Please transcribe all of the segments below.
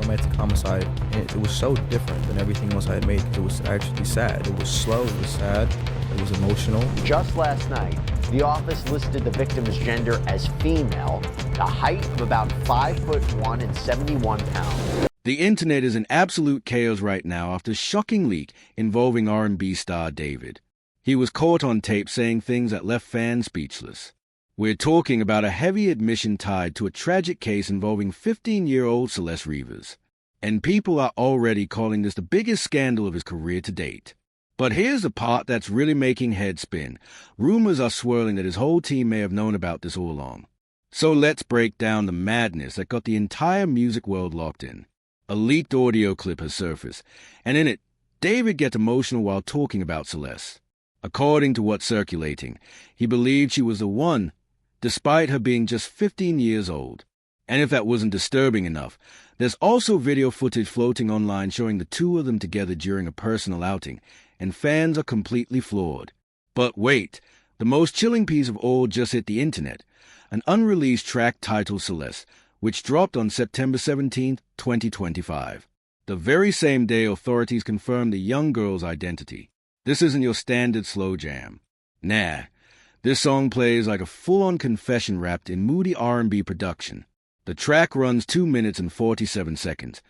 romantic homicide, and it was so different than everything else I had made. It was actually sad. It was slow. It was sad. It was emotional. Just last night, the office listed the victim's gender as female, the height of about 5'1" and 71 pounds. The internet is in absolute chaos right now after a shocking leak involving R&B star David. He was caught on tape saying things that left fans speechless. We're talking about a heavy admission tied to a tragic case involving 15-year-old Celeste Rivas. And people are already calling this the biggest scandal of his career to date. But here's the part that's really making heads spin. Rumors are swirling that his whole team may have known about this all along. So let's break down the madness that got the entire music world locked in. A leaked audio clip has surfaced, and in it, David gets emotional while talking about Celeste. According to what's circulating, he believed she was the one, despite her being just 15 years old. And if that wasn't disturbing enough, there's also video footage floating online showing the two of them together during a personal outing, and fans are completely floored. But wait, the most chilling piece of all just hit the internet. An unreleased track titled Celeste, which dropped on September 17, 2025. The very same day authorities confirmed the young girl's identity. This isn't your standard slow jam. Nah, this song plays like a full-on confession wrapped in moody R&B production. The track runs 2 minutes and 47 seconds,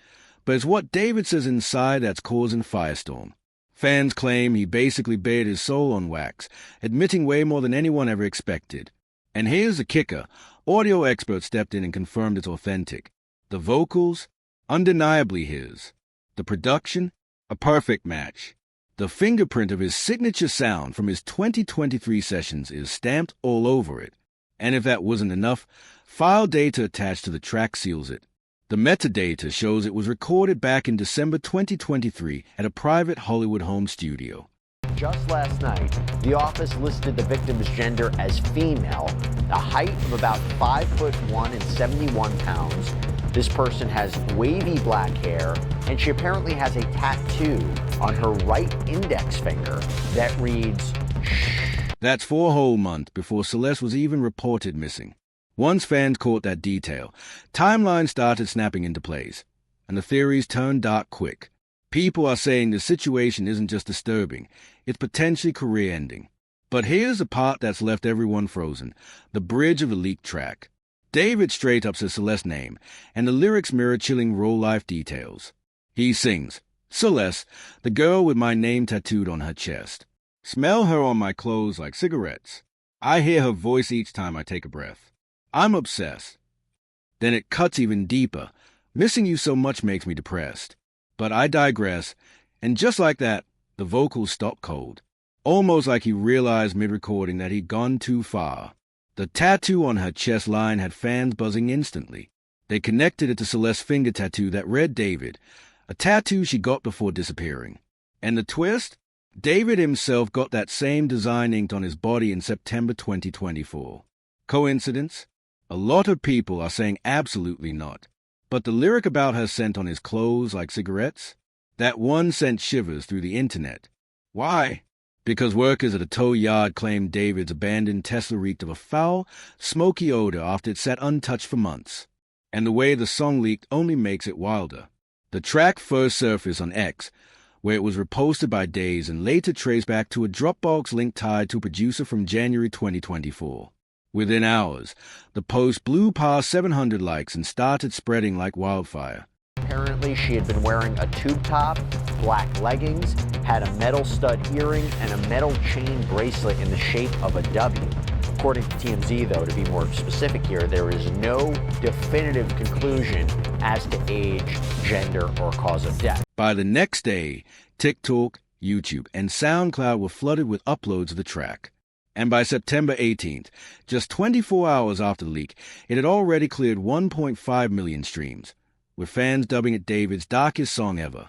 but it's what David says inside that's causing firestorm. Fans claim he basically bared his soul on wax, admitting way more than anyone ever expected. And here's the kicker. Audio experts stepped in and confirmed it's authentic. The vocals, undeniably his. The production, a perfect match. The fingerprint of his signature sound from his 2023 sessions is stamped all over it. And if that wasn't enough, file data attached to the track seals it. The metadata shows it was recorded back in December 2023 at a private Hollywood home studio. Just last night, the office listed the victim's gender as female, the height of about 5'1" and 71 pounds. This person has wavy black hair, and she apparently has a tattoo on her right index finger that reads, "Shh." That's 4 whole months before Celeste was even reported missing. Once fans caught that detail, timelines started snapping into place, and the theories turned dark quick. People are saying the situation isn't just disturbing, it's potentially career-ending. But here's the part that's left everyone frozen, the bridge of the leaked track. David straight up says Celeste's name, and the lyrics mirror chilling real-life details. He sings, "Celeste, the girl with my name tattooed on her chest. Smell her on my clothes like cigarettes. I hear her voice each time I take a breath. I'm obsessed." Then it cuts even deeper. "Missing you so much makes me depressed. But I digress," and just like that, the vocals stop cold. Almost like he realized mid-recording that he'd gone too far. The tattoo on her chest line had fans buzzing instantly. They connected it to Celeste's finger tattoo that read David, a tattoo she got before disappearing. And the twist? David himself got that same design inked on his body in September 2024. Coincidence? A lot of people are saying absolutely not. But the lyric about her scent on his clothes like cigarettes? That one sent shivers through the internet. Why? Because workers at a tow yard claimed David's abandoned Tesla reeked of a foul, smoky odor after it sat untouched for months. And the way the song leaked only makes it wilder. The track first surfaced on X, where it was reposted by days and later traced back to a Dropbox link tied to a producer from January 2024. Within hours, the post blew past 700 likes and started spreading like wildfire. Apparently, she had been wearing a tube top, black leggings, had a metal stud earring, and a metal chain bracelet in the shape of a W. According to TMZ, though, to be more specific here, there is no definitive conclusion as to age, gender, or cause of death. By the next day, TikTok, YouTube, and SoundCloud were flooded with uploads of the track. And by September 18th, just 24 hours after the leak, it had already cleared 1.5 million streams, with fans dubbing it David's darkest song ever.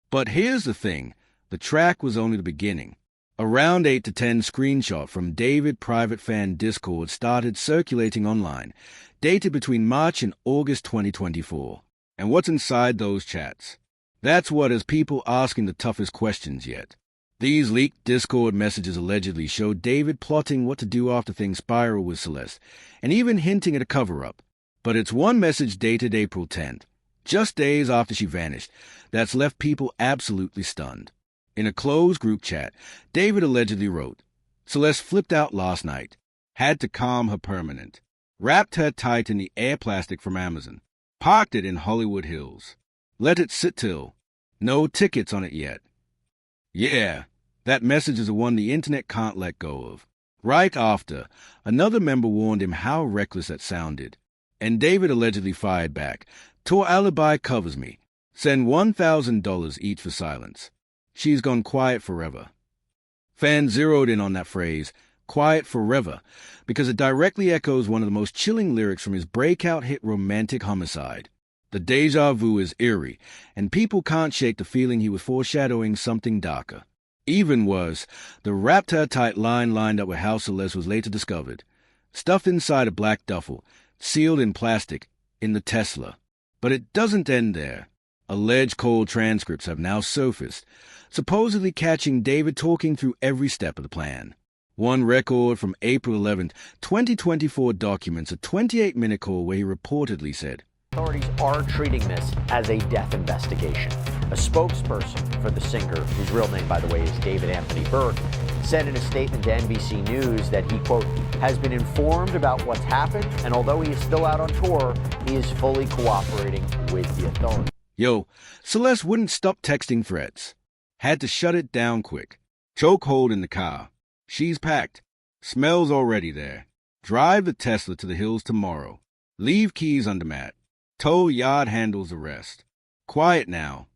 But here's the thing, the track was only the beginning. Around 8 to 10 screenshots from David private fan Discord started circulating online, dated between March and August 2024. And what's inside those chats? That's what has people asking the toughest questions yet. These leaked Discord messages allegedly showed David plotting what to do after things spiral with Celeste, and even hinting at a cover-up. But it's one message dated April 10th. just days after she vanished, that's left people absolutely stunned. In a closed group chat, David allegedly wrote, "Celeste flipped out last night. Had to calm her permanent. Wrapped her tight in the air plastic from Amazon. Parked it in Hollywood Hills. Let it sit till. No tickets on it yet." Yeah, that message is the one the internet can't let go of. Right after, another member warned him how reckless that sounded. And David allegedly fired back, "Tour alibi covers me. Send $1,000 each for silence. She's gone quiet forever." Fans zeroed in on that phrase, "quiet forever," because it directly echoes one of the most chilling lyrics from his breakout hit Romantic Homicide. The deja vu is eerie, and people can't shake the feeling he was foreshadowing something darker. Even worse, the wrapped her tight line lined up with how Celeste was later discovered, stuffed inside a black duffel, sealed in plastic, in the Tesla. But it doesn't end there. Alleged cold transcripts have now surfaced, supposedly catching David talking through every step of the plan. One record from April 11, 2024 documents a 28-minute call where he reportedly said, Authorities are treating this as a death investigation. A spokesperson for the singer, whose real name, by the way, is David Anthony Burke, said in a statement to NBC News that he, quote, has been informed about what's happened, and although he is still out on tour, he is fully cooperating with the authorities. Yo, Celeste wouldn't stop texting threats. Had to shut it down quick. Chokehold in the car. She's packed. Smells already there. Drive the Tesla to the hills tomorrow. Leave keys under mat. Tow yard handles the rest. Quiet now.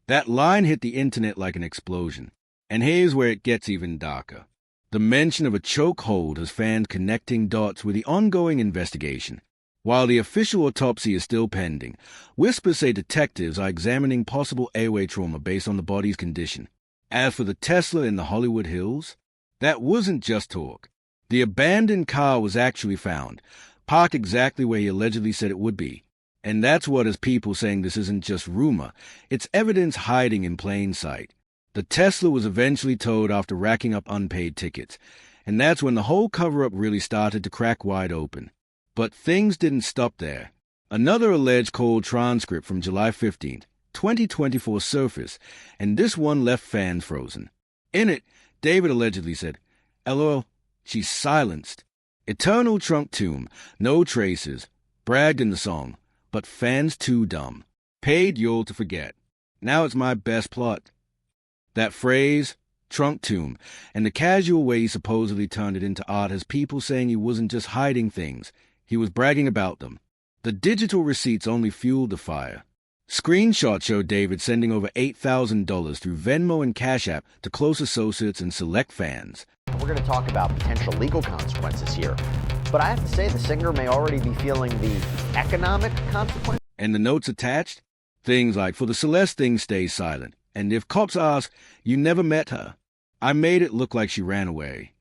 That line hit the internet like an explosion. And here's where it gets even darker. The mention of a chokehold has fans connecting dots with the ongoing investigation. While the official autopsy is still pending, whispers say detectives are examining possible airway trauma based on the body's condition. As for the Tesla in the Hollywood Hills, that wasn't just talk. The abandoned car was actually found, parked exactly where he allegedly said it would be. And that's what has people saying this isn't just rumor, it's evidence hiding in plain sight. The Tesla was eventually towed after racking up unpaid tickets, and that's when the whole cover-up really started to crack wide open. But things didn't stop there. Another alleged cold transcript from July 15th, 2024 surfaced, and this one left fans frozen. In it, David allegedly said, "LOL, she's silenced. Eternal trunk tomb, no traces, bragged in the song, but fans too dumb. Paid y'all to forget. Now it's my best plot." That phrase, trunk tomb, and the casual way he supposedly turned it into art has people saying he wasn't just hiding things, he was bragging about them. The digital receipts only fueled the fire. Screenshots show David sending over $8,000 through Venmo and Cash App to close associates and select fans. We're going to talk about potential legal consequences here. But I have to say the singer may already be feeling the economic consequences. And the notes attached? Things like, "For the Celeste thing, stay silent. And if cops ask, you never met her. I made it look like she ran away."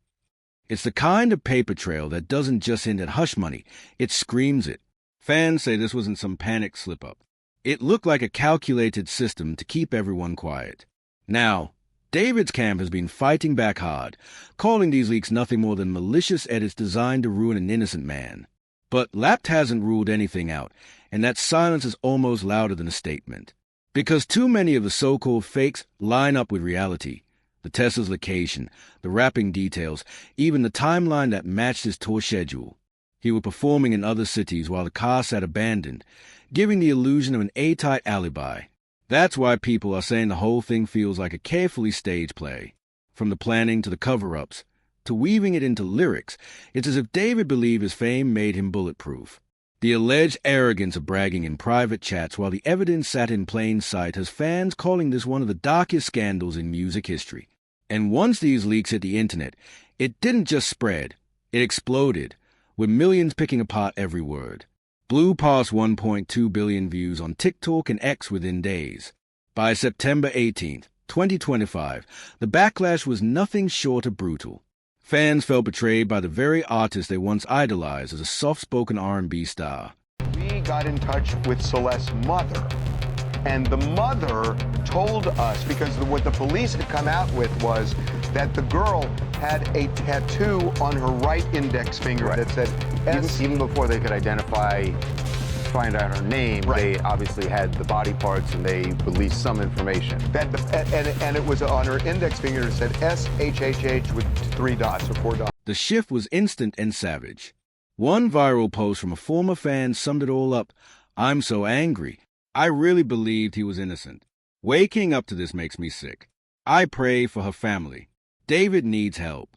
It's the kind of paper trail that doesn't just hint at hush money, it screams it. Fans say this wasn't some panic slip-up. It looked like a calculated system to keep everyone quiet. Now, David's camp has been fighting back hard, calling these leaks nothing more than malicious edits designed to ruin an innocent man. But Lapt hasn't ruled anything out, and that silence is almost louder than a statement. Because too many of the so-called fakes line up with reality. The Tesla's location, the wrapping details, even the timeline that matched his tour schedule. He was performing in other cities while the car sat abandoned, giving the illusion of an airtight alibi. That's why people are saying the whole thing feels like a carefully staged play. From the planning to the cover-ups, to weaving it into lyrics, it's as if David believed his fame made him bulletproof. The alleged arrogance of bragging in private chats while the evidence sat in plain sight has fans calling this one of the darkest scandals in music history. And once these leaks hit the internet, it didn't just spread, it exploded, with millions picking apart every word. Blew past 1.2 billion views on TikTok and X within days. By September 18th, 2025, the backlash was nothing short of brutal. Fans felt betrayed by the very artist they once idolized as a soft-spoken R&B star. We got in touch with Celeste's mother, and the mother told us, because what the police had come out with was that the girl had a tattoo on her right index finger that said S. Even before they could identify find out her name, Right. they obviously had the body parts and they released some information. And it was on her index finger. It said SHHH with 3 dots or 4 dots. The shift was instant and savage. One viral post from a former fan summed it all up. "I'm so angry. I really believed he was innocent. Waking up to this makes me sick. I pray for her family. David needs help."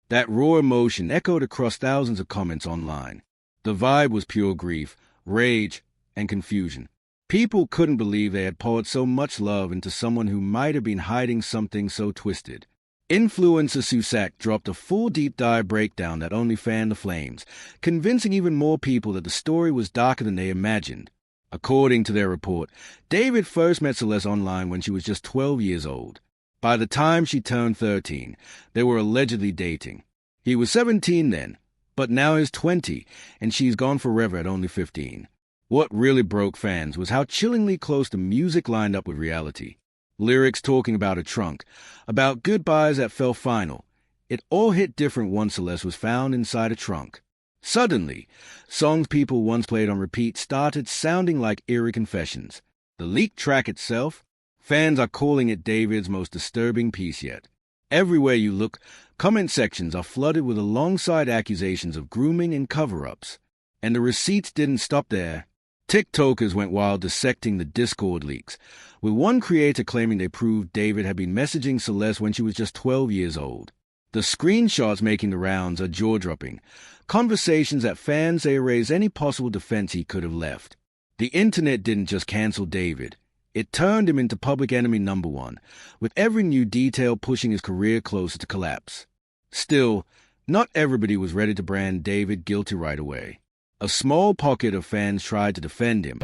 That raw emotion echoed across thousands of comments online. The vibe was pure grief, rage, and confusion. People couldn't believe they had poured so much love into someone who might have been hiding something so twisted. Influencer Susak dropped a full deep dive breakdown that only fanned the flames, convincing even more people that the story was darker than they imagined. According to their report, David first met Celeste online when she was just 12 years old. By the time she turned 13, they were allegedly dating. He was 17 then, but now he's 20, and she's gone forever at only 15. What really broke fans was how chillingly close the music lined up with reality. Lyrics talking about a trunk, about goodbyes that fell final. It all hit different once Celeste was found inside a trunk. Suddenly, songs people once played on repeat started sounding like eerie confessions. The leaked track itself, fans are calling it David's most disturbing piece yet. Everywhere you look, comment sections are flooded with alongside accusations of grooming and cover-ups. And the receipts didn't stop there. TikTokers went wild dissecting the Discord leaks, with one creator claiming they proved David had been messaging Celeste when she was just 12 years old. The screenshots making the rounds are jaw-dropping, conversations that fans say erase any possible defense he could have left. The internet didn't just cancel David. It turned him into public enemy number one, with every new detail pushing his career closer to collapse. Still, not everybody was ready to brand David guilty right away. A small pocket of fans tried to defend him.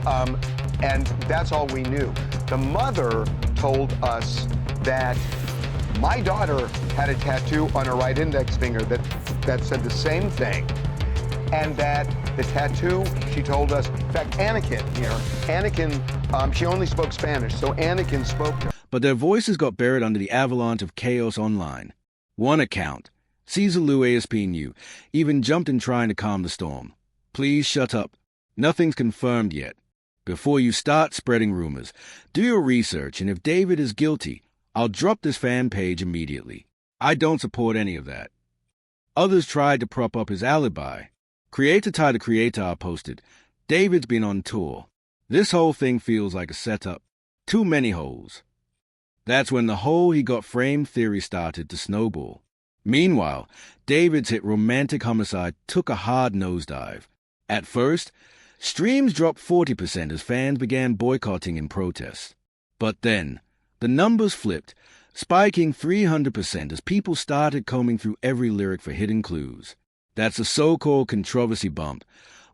And that's all we knew. The mother told us that my daughter had a tattoo on her right index finger that said the same thing. And that the tattoo, she told us, in fact, Anakin she only spoke Spanish, so Anakin spoke to her. But their voices got buried under the avalanche of chaos online. One account, Caesar Lou ASPNU, even jumped in trying to calm the storm. "Please shut up. Nothing's confirmed yet. Before you start spreading rumors, do your research, and if David is guilty, I'll drop this fan page immediately. I don't support any of that." Others tried to prop up his alibi. Creator Ty the Creator posted, "David's been on tour. This whole thing feels like a setup. Too many holes." That's when the whole he got framed theory started to snowball. Meanwhile, David's hit Romantic Homicide took a hard nosedive. At first, streams dropped 40% as fans began boycotting in protest. But then, the numbers flipped, spiking 300% as people started combing through every lyric for hidden clues. That's a so-called controversy bump,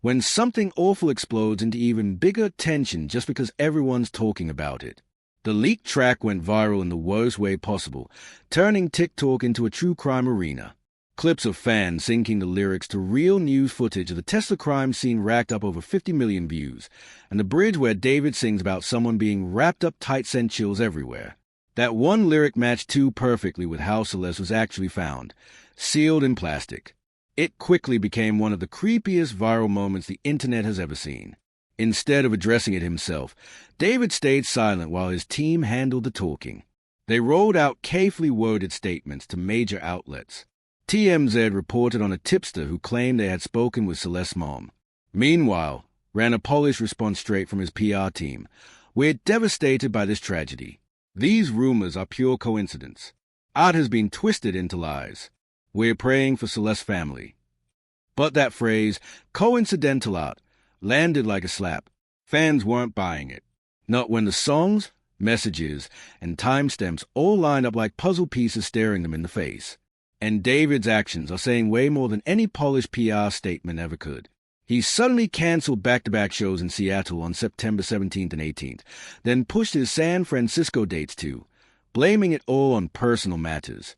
when something awful explodes into even bigger tension just because everyone's talking about it. The leaked track went viral in the worst way possible, turning TikTok into a true crime arena. Clips of fans syncing the lyrics to real news footage of the Tesla crime scene racked up over 50 million views, and the bridge where David sings about someone being wrapped up tight sent chills everywhere. That one lyric matched too perfectly with how Celeste was actually found, sealed in plastic. It quickly became one of the creepiest viral moments the internet has ever seen. Instead of addressing it himself, David stayed silent while his team handled the talking. They rolled out carefully worded statements to major outlets. TMZ reported on a tipster who claimed they had spoken with Celeste's mom. Meanwhile, ran a polished response straight from his PR team. "We're devastated by this tragedy. These rumors are pure coincidence. Art has been twisted into lies. We're praying for Celeste's family." But that phrase, coincidental art, landed like a slap. Fans weren't buying it. Not when the songs, messages, and timestamps all lined up like puzzle pieces staring them in the face. And David's actions are saying way more than any polished PR statement ever could. He suddenly canceled back-to-back shows in Seattle on September 17th and 18th, then pushed his San Francisco dates too, blaming it all on personal matters.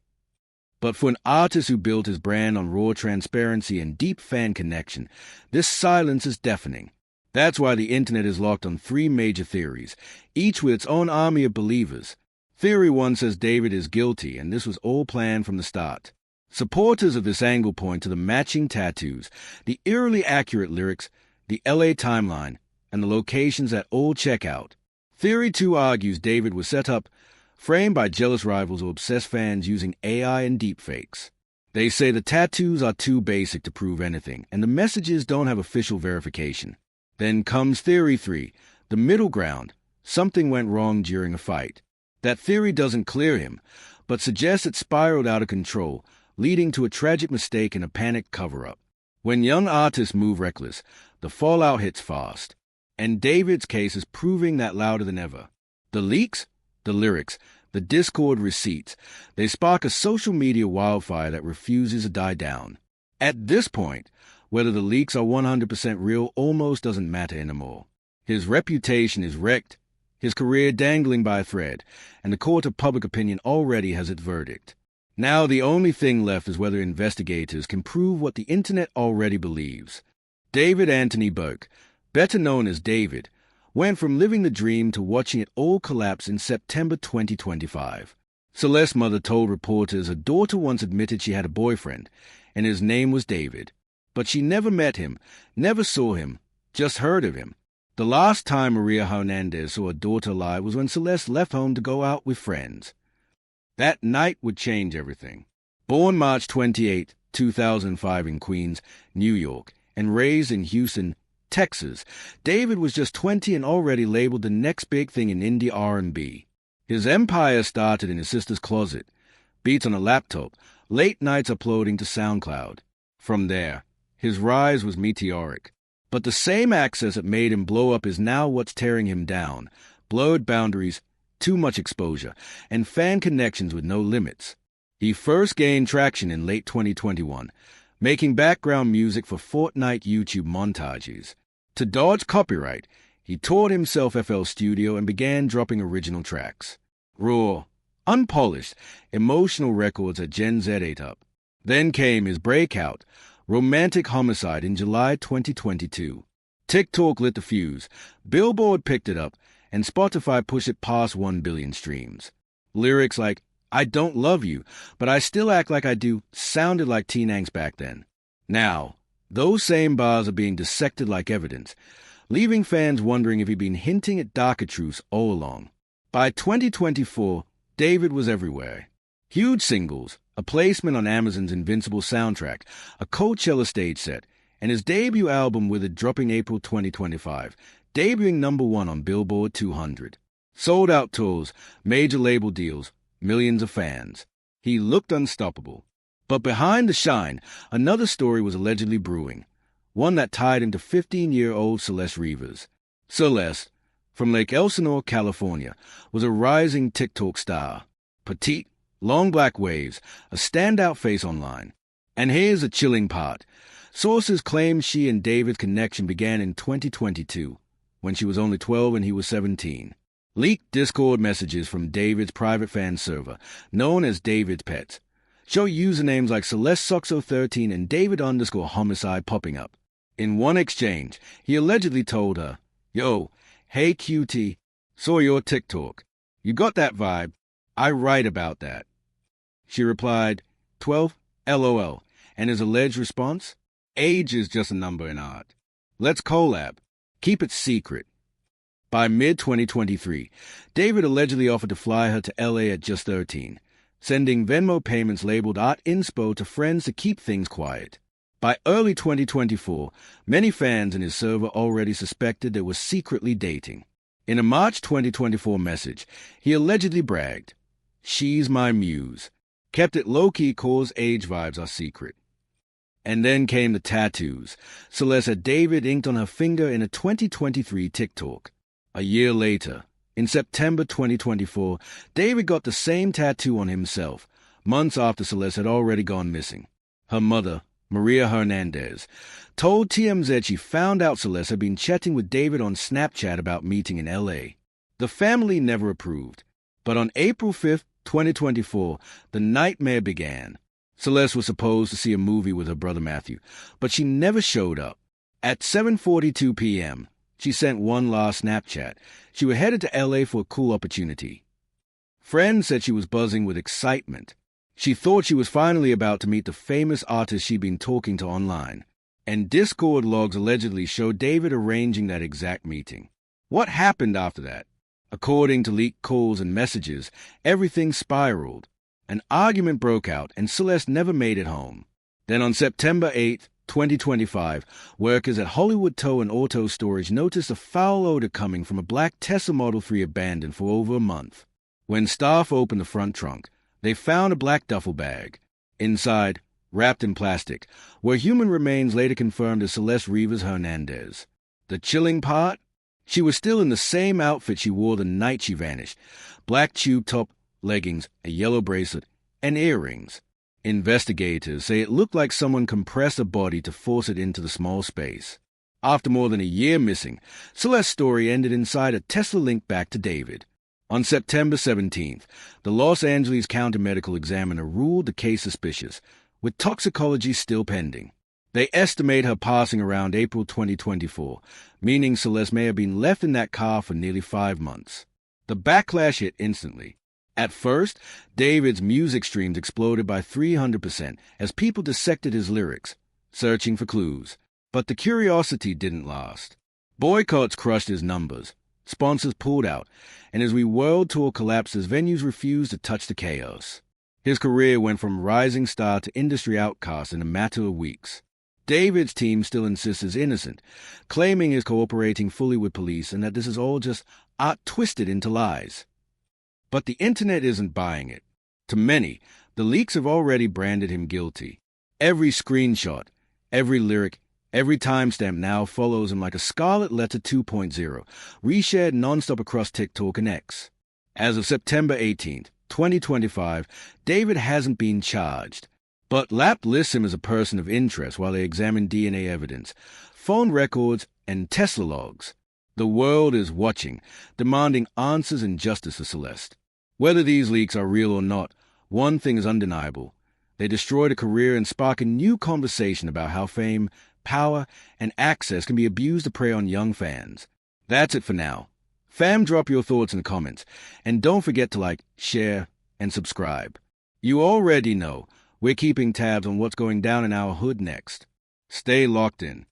But for an artist who built his brand on raw transparency and deep fan connection, this silence is deafening. That's why the internet is locked on 3 major theories, each with its own army of believers. Theory 1 says David is guilty, and this was all planned from the start. Supporters of this angle point to the matching tattoos, the eerily accurate lyrics, the LA timeline, and the locations that all check out. Theory 2 argues David was set up, framed by jealous rivals or obsessed fans using AI and deepfakes. They say the tattoos are too basic to prove anything, and the messages don't have official verification. Then comes Theory 3, the middle ground. Something went wrong during a fight. That theory doesn't clear him, but suggests it spiraled out of control, leading to a tragic mistake and a panicked cover-up. When young artists move reckless, the fallout hits fast. And David's case is proving that louder than ever. The leaks, the lyrics, the Discord receipts, they spark a social media wildfire that refuses to die down. At this point, whether the leaks are 100% real almost doesn't matter anymore. His reputation is wrecked, his career dangling by a thread, and the court of public opinion already has its verdict. Now the only thing left is whether investigators can prove what the internet already believes. David Anthony Burke, better known as David, went from living the dream to watching it all collapse in September 2025. Celeste's mother told reporters her daughter once admitted she had a boyfriend, and his name was David. But she never met him, never saw him, just heard of him. The last time Maria Hernandez saw her daughter alive was when Celeste left home to go out with friends. That night would change everything. Born March 28, 2005 in Queens, New York, and raised in Houston, Texas, David was just 20 and already labeled the next big thing in indie R&B. His empire started in his sister's closet, beats on a laptop, late nights uploading to SoundCloud. From there, his rise was meteoric. But the same access that made him blow up is now what's tearing him down. Blurred boundaries, too much exposure, and fan connections with no limits. He first gained traction in late 2021, making background music for Fortnite YouTube montages. To dodge copyright, he toured himself FL Studio and began dropping original tracks. Raw, unpolished, emotional records that Gen Z ate up. Then came his breakout, Romantic Homicide, in July 2022. TikTok lit the fuse, Billboard picked it up, and Spotify pushed it past 1 billion streams. Lyrics like, "I don't love you, but I still act like I do," sounded like teen angst back then. Now, those same bars are being dissected like evidence, leaving fans wondering if he'd been hinting at darker truths all along. By 2024, David was everywhere. Huge singles, a placement on Amazon's Invincible soundtrack, a Coachella stage set, and his debut album with it dropping April 2025, debuting #1 on Billboard 200. Sold-out tours, major label deals, millions of fans. He looked unstoppable. But behind the shine, another story was allegedly brewing, one that tied him to 15-year-old Celeste Rivas. Celeste, from Lake Elsinore, California, was a rising TikTok star. Petite, long black waves, a standout face online. And here's a chilling part. Sources claim she and David's connection began in 2022, when she was only 12 and he was 17. Leaked Discord messages from David's private fan server, known as David's Pets, show usernames like CelesteSoxo13 and David_homicide popping up. In one exchange, he allegedly told her, "Yo, hey cutie, saw your TikTok. You got that vibe? I write about that." She replied, 12, LOL, and his alleged response, "Age is just a number in art. Let's collab. Keep it secret." By mid-2023, David allegedly offered to fly her to LA at just 13, sending Venmo payments labeled Art Inspo to friends to keep things quiet. By early 2024, many fans in his server already suspected they were secretly dating. In a March 2024 message, he allegedly bragged, "She's my muse. Kept it low-key cause age vibes are secret." And then came the tattoos. Celeste had David inked on her finger in a 2023 TikTok. A year later, in September 2024, David got the same tattoo on himself, months after Celeste had already gone missing. Her mother, Maria Hernandez, told TMZ she found out Celeste had been chatting with David on Snapchat about meeting in LA. The family never approved, but on April 5th, 2024, the nightmare began. Celeste was supposed to see a movie with her brother Matthew, but she never showed up. At 7:42 p.m., she sent one last Snapchat. She was headed to LA for a cool opportunity. Friends said she was buzzing with excitement. She thought she was finally about to meet the famous artist she'd been talking to online. And Discord logs allegedly show David arranging that exact meeting. What happened after that? According to leaked calls and messages, everything spiraled. An argument broke out, and Celeste never made it home. Then on September 8, 2025, workers at Hollywood Tow and Auto Storage noticed a foul odor coming from a black Tesla Model 3 abandoned for over a month. When staff opened the front trunk, they found a black duffel bag. Inside, wrapped in plastic, were human remains later confirmed as Celeste Rivas Hernandez. The chilling part? She was still in the same outfit she wore the night she vanished. Black tube top, leggings, a yellow bracelet, and earrings. Investigators say it looked like someone compressed a body to force it into the small space. After more than a year missing, Celeste's story ended inside a Tesla link back to David. On September 17th, the Los Angeles County Medical Examiner ruled the case suspicious, with toxicology still pending. They estimate her passing around April 2024, meaning Celeste may have been left in that car for nearly 5 months. The backlash hit instantly. At first, David's music streams exploded by 300% as people dissected his lyrics, searching for clues. But the curiosity didn't last. Boycotts crushed his numbers. Sponsors pulled out, and as we world tour collapsed as venues refused to touch the chaos. His career went from rising star to industry outcast in a matter of weeks. David's team still insists he's innocent, claiming he's cooperating fully with police and that this is all just art twisted into lies. But the internet isn't buying it. To many, the leaks have already branded him guilty. Every screenshot, every lyric, every timestamp now follows him like a scarlet letter 2.0, reshared nonstop across TikTok and X. As of September 18th, 2025, David hasn't been charged. But LAPD lists him as a person of interest while they examine DNA evidence, phone records, and Tesla logs. The world is watching, demanding answers and justice for Celeste. Whether these leaks are real or not, one thing is undeniable. They destroyed a career and spark a new conversation about how fame, power, and access can be abused to prey on young fans. That's it for now. Fam, drop your thoughts in the comments, and don't forget to like, share, and subscribe. You already know we're keeping tabs on what's going down in our hood next. Stay locked in.